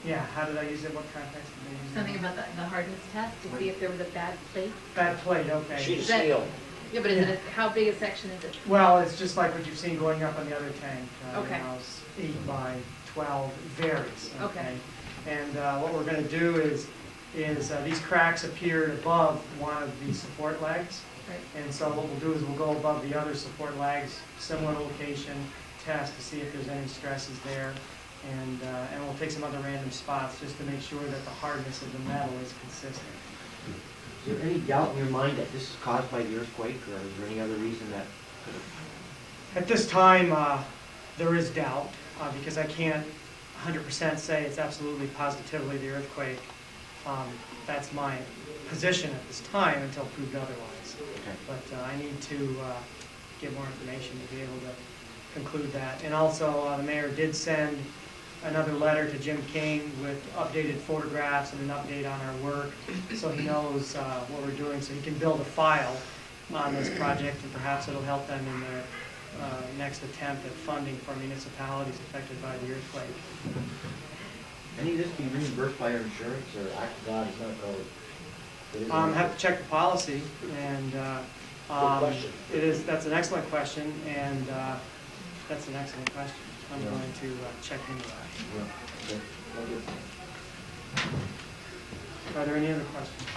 yeah, how did I use it? What context did I use it? Something about the hardness test to see if there was a bad plate. Bad plate, okay. Sheet of Is that- steel. Yeah, but is it how big a section is it? Well, it's just like what you've seen going up on the other tank. Okay. You know, it's 8 by 12, it varies. Okay. And what we're going to do is these cracks appeared above one of the support legs. Right. And so what we'll do is we'll go above the other support legs, similar location, test to see if there's any stresses there. And we'll take some other random spots just to make sure that the hardness of the metal is consistent. Is there any doubt in your mind that this is caused by the earthquake, or is there any other reason that could have? At this time, there is doubt, because I can't 100% say it's absolutely positively the earthquake. That's my position at this time until proved otherwise. Okay. But I need to get more information to be able to conclude that. And also, the mayor did send another letter to Jim King with updated photographs and an update on our work, so he knows what we're doing, so he can build a file on this project, and perhaps it'll help them in their next attempt at funding for municipalities affected by the earthquake. Any of this be reimbursed by our insurance, or act of God is not covered? Have to check the policy, and question. that's an excellent question, and that's an excellent question. I'm Yeah. going to check into that. Yeah, okay. Well, good. Are there any other questions?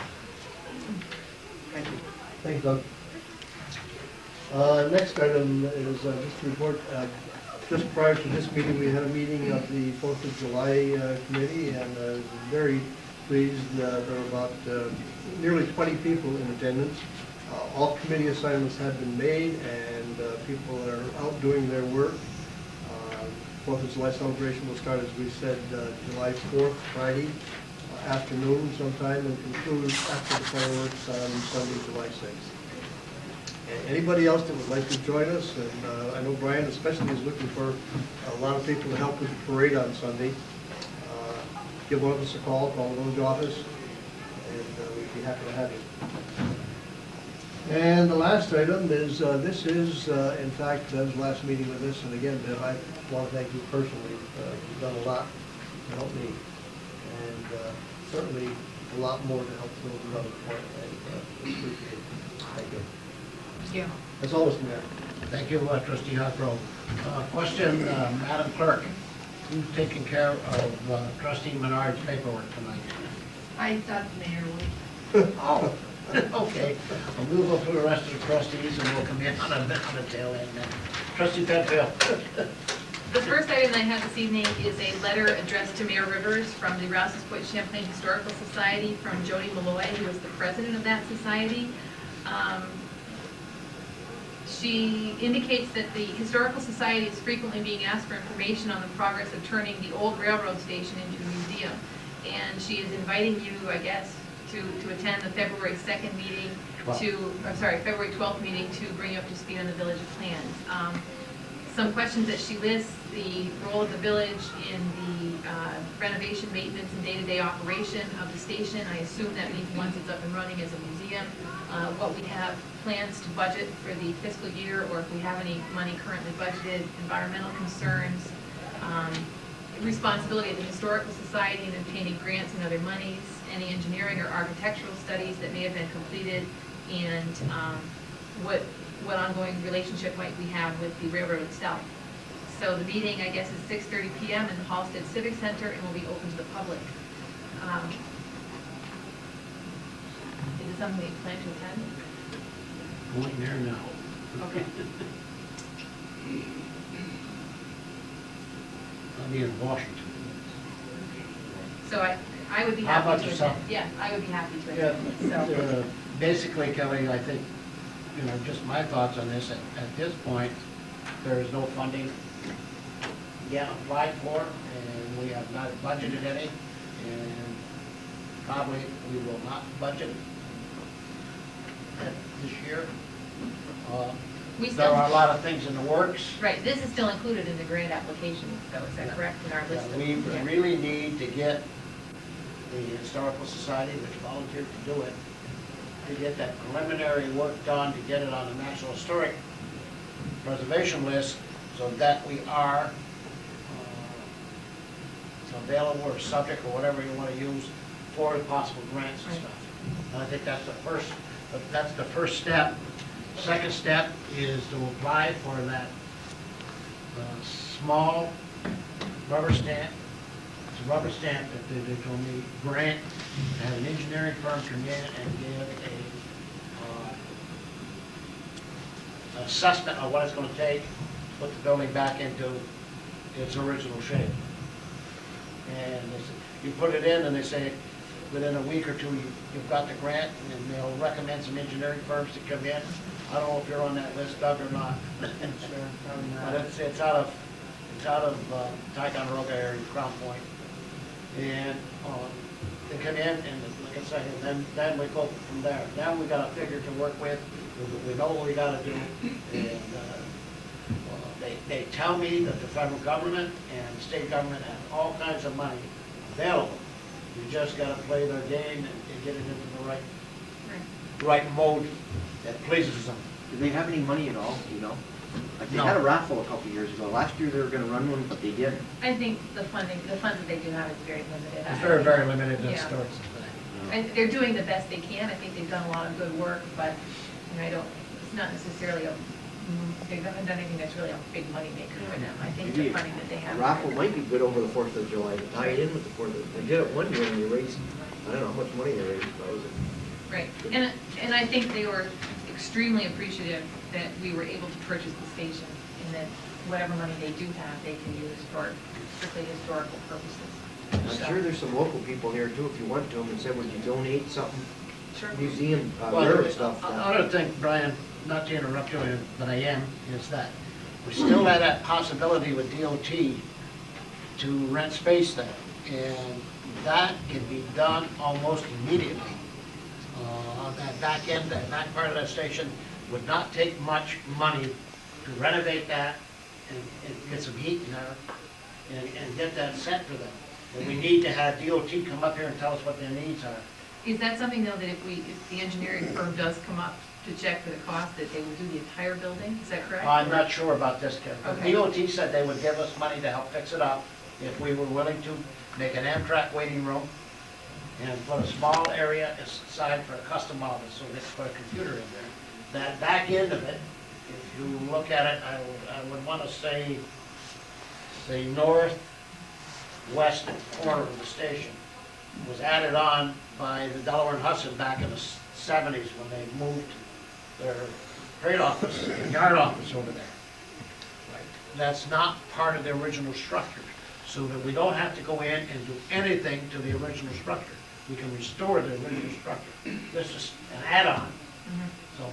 Thank you. Thanks, Doug. Next item is just to report, just prior to this meeting, we had a meeting of the 4th of July committee, and very pleased. There were about nearly 20 people in attendance. All committee assignments have been made, and people are out doing their work. 4th of July celebration will start, as we said, July 4th, Friday afternoon sometime, and conclude after the fireworks on Sunday, July 6th. And anybody else that would like to join us, and I know Brian especially is looking for a lot of people to help with the parade on Sunday, give one of us a call the village office, and we'd be happy to have you. And the last item is, this is, in fact, Ben's last meeting with us, and again, Ben, I want to thank you personally. You've done a lot to help me, and certainly a lot more to help those around the point, and we appreciate it. Thank you. Yeah. That's all, Mr. Mayor. Thank you, trustee Huckrow. Question, Madam Clerk, who's taking care of trustee Menard's paperwork tonight? I thought the mayor would. Oh, okay. Well, we'll go through the rest of the trustees and we'll come in on a tail end then. Trustee Penfield. The first item I have this evening is a letter addressed to Mayor Rivers from the Rouses Point Champlain Historical Society from Jody Malloy, who is the president of that society. She indicates that the Historical Society is frequently being asked for information on the progress of turning the old railroad station into a museum. And she is inviting you, I guess, to attend the February 2nd meeting February 12th meeting to bring you up to speed on the village plans. some questions that she lists, the role of the village in the renovation, maintenance, and day-to-day operation of the station. I assume that means once it's up and running as a museum, what we have plans to budget for the fiscal year, or if we have any money currently budgeted, environmental concerns, responsibility of the Historical Society in obtaining grants and other monies, any engineering or architectural studies that may have been completed, and what ongoing relationship might we have with the railroad itself. So the meeting, I guess, is 6:30 p.m. in the Halsted Civic Center and will be open to the public. Is it something that you plan to attend? Going there now. Okay. I'll be in Washington. So I would be How happy about to yourself? attend. Yeah, I would be happy to Yeah, attend. So, basically, Kelly, I think, you know, just my thoughts on this, at this point, there is no funding yet applied for, and we have not budgeted any, and probably we will not budget this year. we There still, are a lot of things in the works. right, this is still included in the grant application, though, is that Yeah. correct, in our Yeah, list? of- we yeah. really need to get the Historical Society, which volunteered to do it, to get that preliminary work done, to get it on the National Historic Preservation list, so that we are available or subject, or whatever you want to use, for the possible grants and Right. stuff. And I think that's the first step. Second step is to apply for that small rubber stamp. It's a rubber stamp that they told me, grant, have an engineering firm come in and give a assessment of what it's going to take to put the building back into its original shape. And they say, you put it in, and they say, within a week or two, you've got the grant, and they'll recommend some engineering firms to come in. I don't know if you're on that list, Doug, or not. But it's out of Ticonderoga area, Crown Point. And they come in, and like I say, then we go from there. Now we got a figure to work with, we know what we gotta do, and they tell me that the federal government and the state government have all kinds of money available. You just gotta play their game and get it into the right mode that pleases them. Do they have any money at all, do you know? Like, they No. had a raffle a couple years ago. Last year they were gonna run one, but they didn't. I think the funds that they do have is very limited. It's very, very limited in Yeah. starts today. And they're doing the best they can. I think they've done a lot of good work, but, you know, it's not necessarily they haven't done anything that's really a big moneymaker for them. I think the Maybe funding that they A have. raffle might be good over the 4th of July, to tie it in with the 4th of, they did it one year and they raised, I don't know how much money they raised, but it was Right, and I think they were extremely appreciative that we were able to purchase the station, and that whatever money they do have, they can use for strictly historical purposes. I'm So, sure there's some local people here too, if you went to them and said, would you donate something, Sure. museum, Well, railroad stuff? Another thing, Brian, not to interrupt you, but I am, is that we still have that possibility with DOT to rent space there, and that can be done almost immediately. That back end, that back part of that station would not take much money to renovate that and get some heat in there and get that set for them. But we need to have DOT come up here and tell us what their needs are. Is that something, though, that if the engineering firm does come up to check for the cost, that they will do the entire building? Is that correct? I'm not sure about this, Ken. Okay. DOT said they would give us money to help fix it up if we were willing to make an Amtrak waiting room and put a small area aside for a custom office, so they could put a computer in there. That back end of it, if you look at it, I would want to say northwest corner of the station was added on by the Delaware and Hudson back in the 70s when they moved their freight office, and yard office over there. That's not part of the original structure, so that we don't have to go in and do anything to the original structure. We can restore the original structure. This is an add-on, so.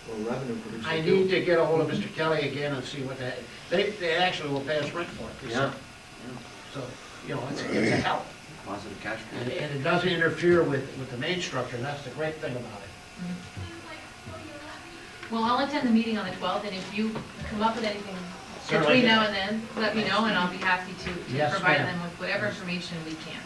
Well, revenue producing. I need to get a hold of Mr. Kelly again and see what they actually will pay us rent for it. Yeah. So, you know, it's a help. Positive cash flow. And it doesn't interfere with the main structure, and that's the great thing about it. Well, I'll attend the meeting on the 12th, and if you come up with anything Certainly. between now and then, let me know, and I'll be happy to Yes, provide ma'am. them with whatever information we can.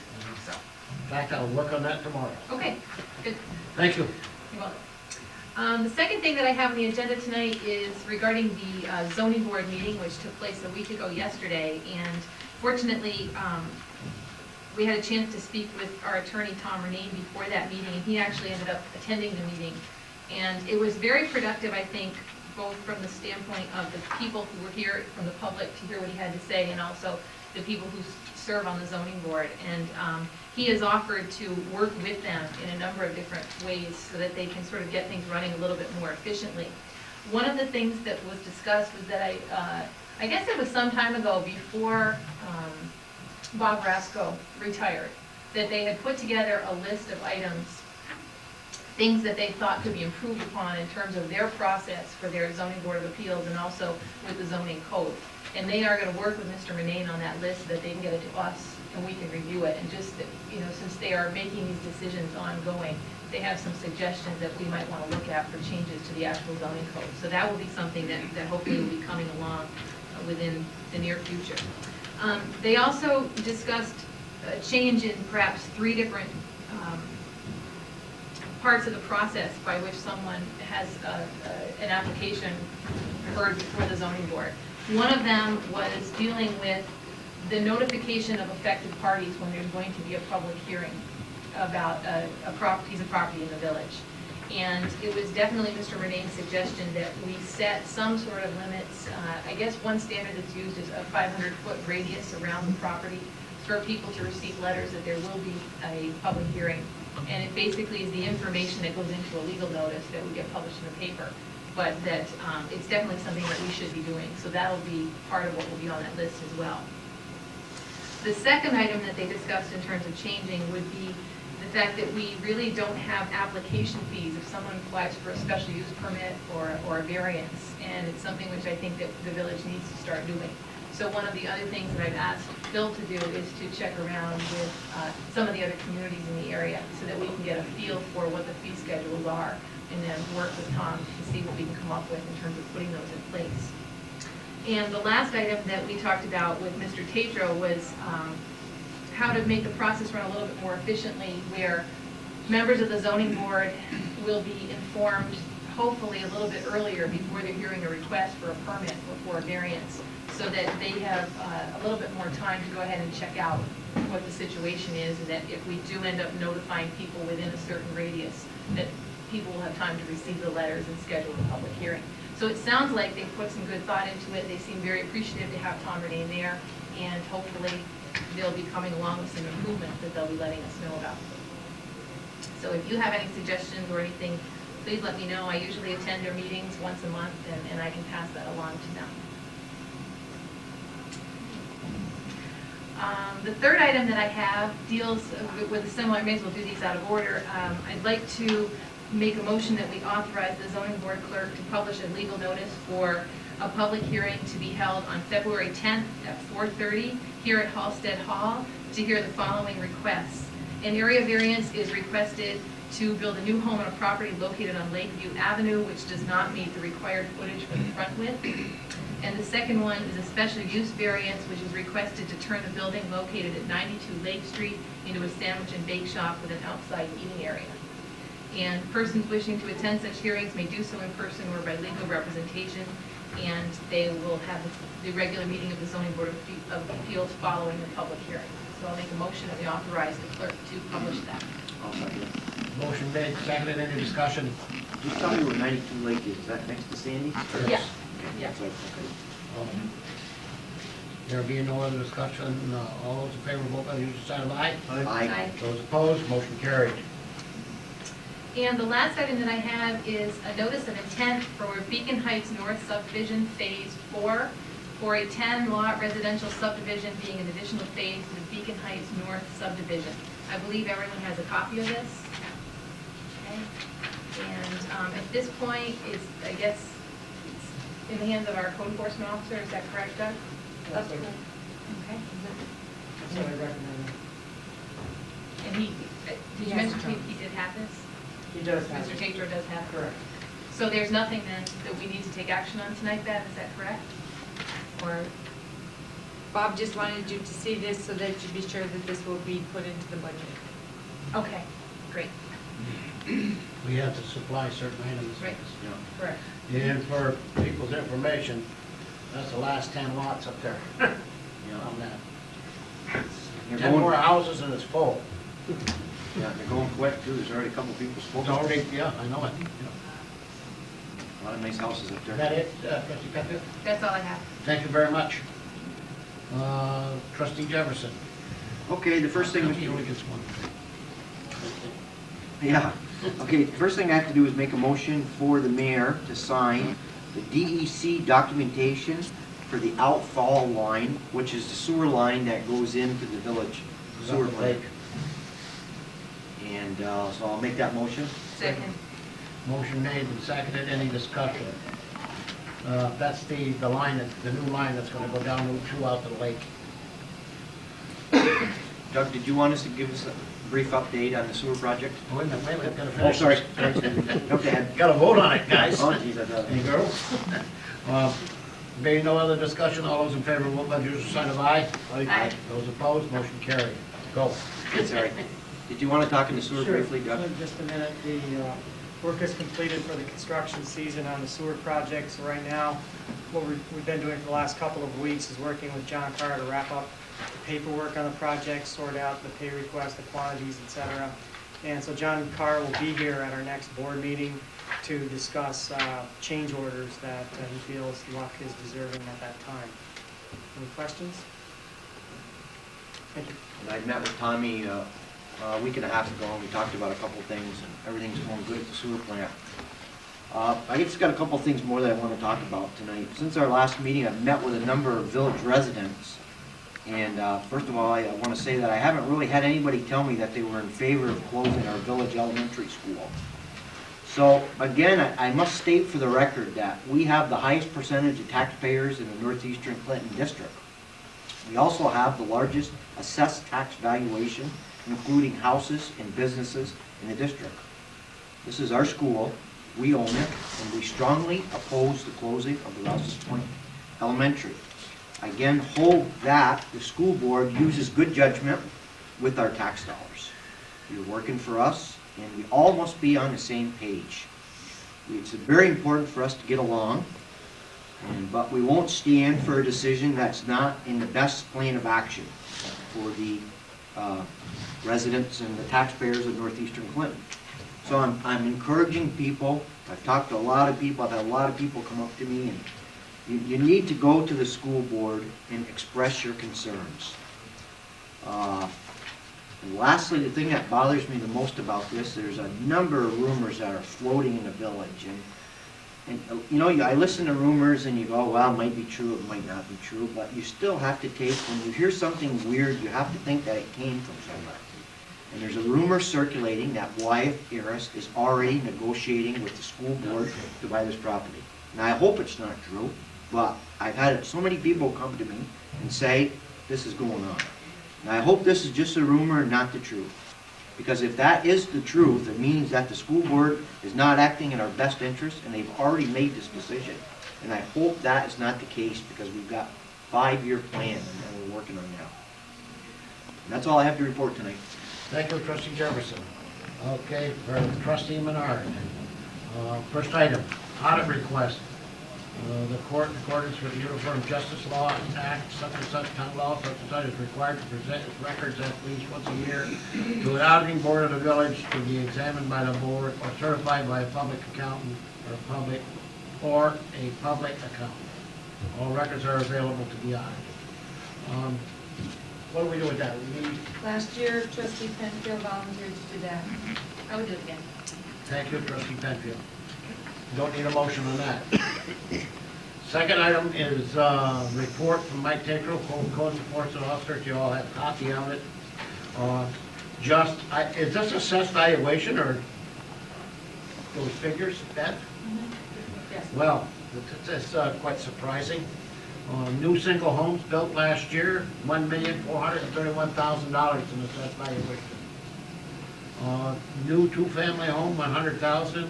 So, In fact, I'll work on that tomorrow. okay, good. Thank you. You're welcome. The second thing that I have on the agenda tonight is regarding the zoning board meeting, which took place a week ago yesterday. And fortunately, we had a chance to speak with our attorney, Tom Renane, before that meeting, and he actually ended up attending the meeting. And it was very productive, I think, both from the standpoint of the people who were here, from the public to hear what he had to say, and also the people who serve on the zoning board. And he has offered to work with them in a number of different ways so that they can sort of get things running a little bit more efficiently. One of the things that was discussed was that I guess it was some time ago before Bob Rasco retired, that they had put together a list of items, things that they thought could be improved upon in terms of their process for their zoning board of appeals and also with the zoning code. And they are going to work with Mr. Renane on that list so that they can get it to us and we can review it. And just, you know, since they are making these decisions ongoing, they have some suggestions that we might want to look at for changes to the actual zoning code. So that will be something that hopefully will be coming along within the near future. They also discussed a change in perhaps 3 different parts of the process by which someone has an application heard before the zoning board. One of them was dealing with the notification of affected parties when there's going to be a public hearing about a piece of property in the village. And it was definitely Mr. Renane's suggestion that we set some sort of limits. I guess one standard that's used is a 500-foot radius around the property for people to receive letters that there will be a public hearing. And it basically is the information that goes into a legal notice that would get published in the paper. But that it's definitely something that we should be doing. So that'll be part of what will be on that list as well. The second item that they discussed in terms of changing would be the fact that we really don't have application fees if someone applies for a special use permit or a variance. And it's something which I think that the village needs to start doing. So one of the other things that I've asked Phil to do is to check around with some of the other communities in the area so that we can get a feel for what the fee schedules are and then work with Tom to see what we can come up with in terms of putting those in place. And the last item that we talked about with Mr. Tatro was how to make the process run a little bit more efficiently, where members of the zoning board will be informed hopefully a little bit earlier before they're hearing a request for a permit or for a variance, so that they have a little bit more time to go ahead and check out what the situation is, and that if we do end up notifying people within a certain radius, that people will have time to receive the letters and schedule the public hearing. So it sounds like they've put some good thought into it. They seem very appreciative to have Tom Renane there, and hopefully they'll be coming along with some improvements that they'll be letting us know about. So if you have any suggestions or anything, please let me know. I usually attend their meetings once a month, and I can pass that along to them. The third item that I have deals with a similar, I may as well do these out of order. I'd like to make a motion that we authorize the zoning board clerk to publish a legal notice for a public hearing to be held on February 10th at 4:30 here at Halsted Hall to hear the following requests. An area variance is requested to build a new home on a property located on Lakeview Avenue, which does not meet the required footage for the front width. And the second one is a special use variance, which is requested to turn the building located at 92 Lake Street into a sandwich and bake shop with an outside eating area. And persons wishing to attend such hearings may do so in person or by legal representation, and they will have the regular meeting of the zoning board of appeals following the public hearing. So I'll make a motion that we authorize the clerk to publish that. I'll second it. Motion made, seconded, any discussion? Just tell me where 92 Lake is. Is that next to Sandy's? Yeah. Yeah. That's right, okay. There being no other discussion, all those in favor, vote by the usual sign of aye. Aye. Those opposed, motion carried. And the last item that I have is a notice of intent for Beacon Heights North Subdivision Phase 4 for a 10-lot residential subdivision being an additional phase to the Beacon Heights North Subdivision. I believe everyone has a copy of this. Okay. And at this point, I guess, it's in the hands of our code enforcement officer. Is that correct, Doug? That's cool. right. Okay. That's what I recommend. And did you mention to me he did have this? He does have Mr. it. Tatro does have it? Correct. So there's nothing then that we need to take action on tonight then, is that correct? Or, Bob just wanted you to see this so that you be sure that this will be put into the budget. okay, great, We have to supply certain items. Right. Yeah. correct. And for people's information, that's the last 10 lots up there Yeah. on that. They're 10 more going, houses and it's full. yeah, they're going quick too, there's already a couple people It's spoken. already, yeah, I know it. A lot of nice houses up Is there. that it, trustee Penfield? That's all I have. Thank you very much. Trustee Jefferson. Okay, the first thing, He only gets one. yeah, okay, the first thing I have to do is make a motion for the mayor to sign the DEC documentation for the outfall line, which is the sewer line that goes into the village sewer Up the plant. lake. And, so I'll make that motion. Second. Motion made and seconded, any discussion? That's the line, the new line that's gonna go down Route 2 out to the lake. Doug, did you want us to give us a brief update on the sewer project? Wait a minute, gotta Oh, finish. sorry. this. Okay. Gotta vote on it, guys. Oh, geez, I thought. Any girls? Being no other discussion, all those in favor, vote by the usual sign of aye. Aye. Those opposed, motion carried. Go. Sorry. Did you want to talk in the sewer Sure. briefly, Doug? Just a minute. The work is completed for the construction season on the sewer project. So right now, what we've been doing for the last couple of weeks is working with John Carr to wrap up the paperwork on the project, sort out the pay request, the quantities, et cetera. And so John Carr will be here at our next board meeting to discuss change orders that he feels Luck is deserving at that time. Any questions? Thank you. And I met with Tommy a week and a half ago, and we talked about a couple things, and everything's going good at the sewer plant. I just got a couple things more that I want to talk about tonight. Since our last meeting, I've met with a number of village residents. And first of all, I want to say that I haven't really had anybody tell me that they were in favor of closing our village elementary school. So again, I must state for the record that we have the highest percentage of taxpayers in the northeastern Clinton district. We also have the largest assessed tax valuation, including houses and businesses in the district. This is our school, we own it, and we strongly oppose the closing of the Rouses Point Elementary. I again hold that the school board uses good judgment with our tax dollars. You're working for us, and we all must be on the same page. It's very important for us to get along, but we won't stand for a decision that's not in the best plan of action for the residents and the taxpayers of northeastern Clinton. So I'm encouraging people. I've talked to a lot of people. I've had a lot of people come up to me, and you need to go to the school board and express your concerns. And lastly, the thing that bothers me the most about this, there's a number of rumors that are floating in the village. And you know, I listen to rumors and you go, well, it might be true, it might not be true, but you still have to take, when you hear something weird, you have to think that it came from somewhere. And there's a rumor circulating that Wyeth Harris is already negotiating with the school board to buy this property. Now, I hope it's not true, but I've had so many people come to me and say, this is going on. And I hope this is just a rumor and not the truth. Because if that is the truth, it means that the school board is not acting in our best interest, and they've already made this decision. And I hope that is not the case, because we've got a 5-year plan that we're working on now. And that's all I have to report tonight. Thank you, trustee Jefferson. Okay, for trustee Menard. First item, audit request. The court, in accordance with the Uniform Justice Law Act, such and such, town law, such and such, is required to present its records at least once a year to an auditing board of the village to be examined by the board or certified by a public accountant or a public accountant. All records are available to be audited. What do we do with that? We need, Last year, trustee Penfield volunteered to do that. I would do it again. thank you, trustee Penfield. Don't need a motion on that. Second item is report from Mike Tetro, code enforcement officer. You all have a copy of it. Is this assessed valuation or those figures, Beth? Yes. Well, it's quite surprising. New single homes built last year, $1,431,000 in assessed valuation. New two-family home, $100,000.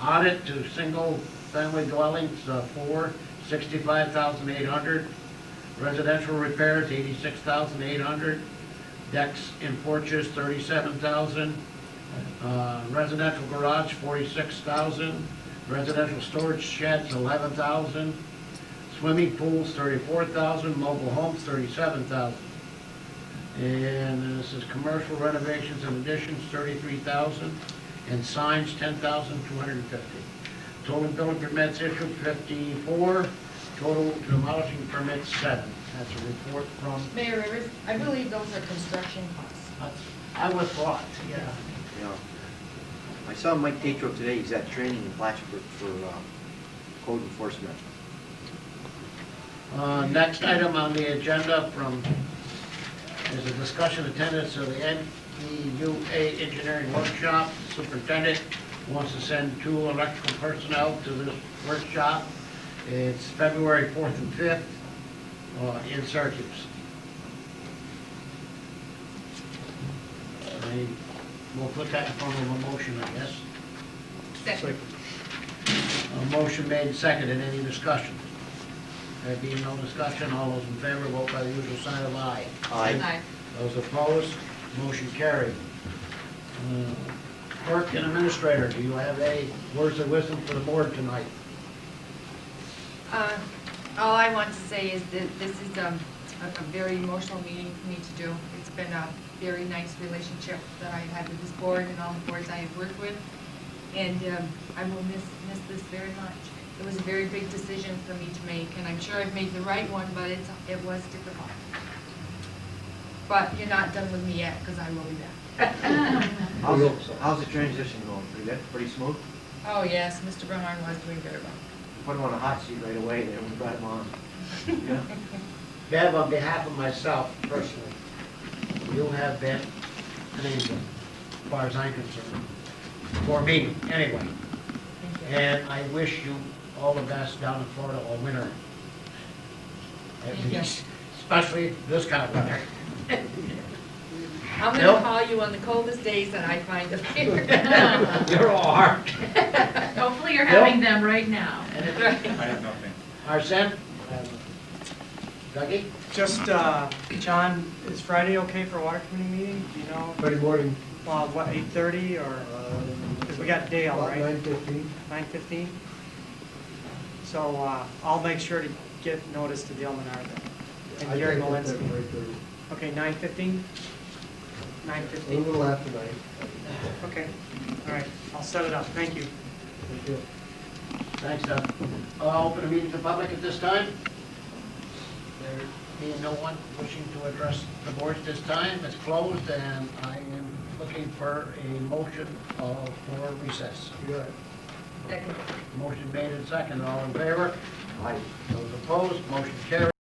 Audit to single-family dwellings, 4, 65,800. Residential repairs, 86,800. Decks and porches, 37,000. Residential garage, 46,000. Residential storage sheds, 11,000. Swimming pools, 34,000. Mobile homes, 37,000. And this is commercial renovations and additions, 33,000. And signs, 10,250. Total building permits issued, 54. Total demolishing permits, 7. That's a report from, Mayor Rivers, I believe those are construction costs. I would thought, yeah. Yeah. I saw Mike Tatro today, he's at training in Plattsburgh for code enforcement. Next item on the agenda is a discussion attendance of the NEUA engineering workshop. Superintendent wants to send 2 electrical personnel to this workshop. It's February 4th and 5th in Syracuse. We'll put that in form of a motion, I guess. Second. A motion made and seconded. Any discussion? There being no discussion, all those in favor, vote by the usual sign of aye. Aye. Those opposed, motion carried. Clerk and administrator, do you have any words of wisdom for the board tonight? All I want to say is that this is a very emotional meeting for me to do. It's been a very nice relationship that I've had with this board and all the boards I have worked with. And I will miss this very much. It was a very big decision for me to make, and I'm sure I've made the right one, but it was difficult. But you're not done with me yet, because I will be back. How's the transition going? Pretty good? Pretty smooth? Oh, yes, Mr. Bernard was doing very well. Put him on a hot seat right away there when we brought him on. Yeah. Bev, on behalf of myself personally, you have been an angel, as far as I'm concerned, for me, anyway. Thank you. And I wish you all the best down in Florida all winter. Thank you. Especially this kind of weather. I'm Bill? gonna call you on the coldest days that I find up here. You're all hard. Hopefully you're Bill? having them right now. I have nothing. Arsen? Dougie? Just, John, is Friday okay for a water committee meeting? Do you know? Friday morning, What, 8:30 or, because we got Dale, about right? 9:15. 9:15? So, I'll make sure to get notice to Dale Menard then. I And Gary think we're there Malinsky. for 8:30. Okay, 9:15? A 9:15? little after 9. Okay, all right, I'll set it up, thank you. Thank you. Thanks, Doug. I'll open the meeting to the public at this time. There being no one wishing to address the board at this time, it's closed, and I am looking for a motion for recess. You got it. Second. Motion made and seconded. All in favor? Aye. Those opposed, motion carried.